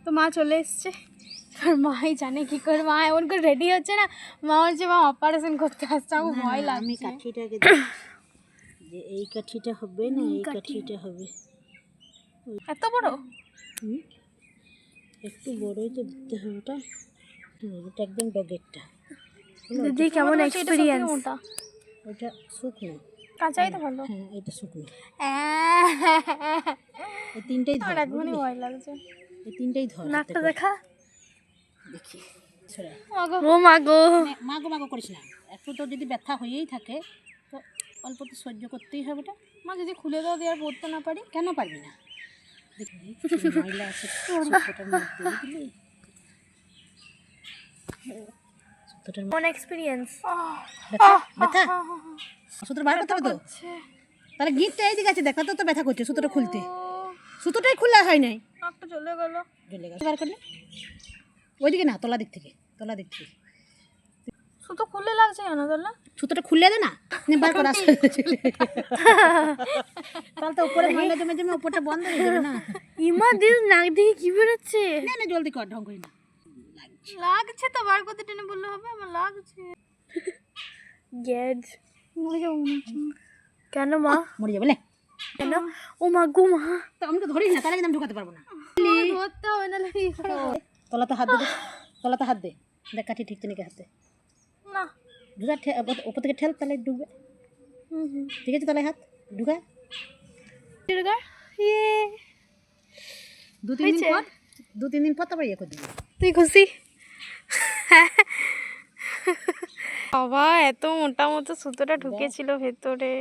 তো মা চলে এসছে, আর মাই জানে কি করে, মা এমন করে রেডি হচ্ছে না, মা হচ্ছে মা অপারেশন করতে আসছে, আমার ভয় আমি লাগছে। কাঠিটাকে যে এই কাঠিটা হবে না, এই কাঠিটা হবে। এত বড়? একটু বড়ই তো দিতে হবে ওটা। এটা একদম ডগেরটা। দিদি কেমন এক্সপিরিয়েন্স? ওটা শুকনো, কাঁচাই তো ভালো। হ্যাঁ এটা শুকনো। এই তিনটেই ধর, আমার এখনই ভয় লাগছে। এই তিনটেই ধর। নাকটা দেখা। দেখি সরা। ও মা গো, মাগো মাগো করিস না, একটু তো যদি ব্যথা হয়েই থাকে তো অল্প তো সহ্য করতেই হবে। এটা মা যদি খুলে দাও দিয়ে আর পড়তে না পারি? কেন পারবি না? দেখি ময়লা আছে সুতোটার মধ্যে, বুঝলি? সুতোটার কোন এক্সপিরিয়েন্স? ব্যথা ব্যথা সুতোটা বার করতে হবে তো। তাহলে গিটটা এইদিকে আছে, দেখা তো ব্যথা করছে সুতোটা খুলতে। সুতোটাই খোলা হয় নাই, নাকটা চলে গেল। জ্বলে গেল। বার করলে ওইদিকে না, তলা দিক থেকে, তলা দিক থেকে। সুতো খুলে লাগছে কেন তাহলে? সুতোটা খুলে দে না, বার করা তাহলে তো উপরে ময়লা জমে জমে উপরটা বন্ধ হয়ে যাবে না। ইমা দিস নাক দিয়ে কি বেরোচ্ছে? না না জলদি কর, ঢং করি না। লাগছে তো, বার করতে টেনে বললে হবে? আমার লাগছে। গ্যাজ কেন মা? মরে যাবে লে। কেন? ও মা গো মা, তো আমি তো ধরিস না, তাহলে কিন্তু আমি ঢুকাতে পারবো না। ধরতে হবে না লাগি। তলাতে হাত দে, তলাতে হাত দে, দেখ কাঠি ঠিক নাকি হাতে। না ঢুকা, উপর থেকে ঠেল, তাহলে ডুববে। ঠিক আছে, তাহলে হাত ঢুকা। দু তিন দিন পর তারপর ইয়ে করে দিবি। তুই খুশি? বাবা এত মোটা মতো সুতোটা ঢুকেছিল ভেতরে।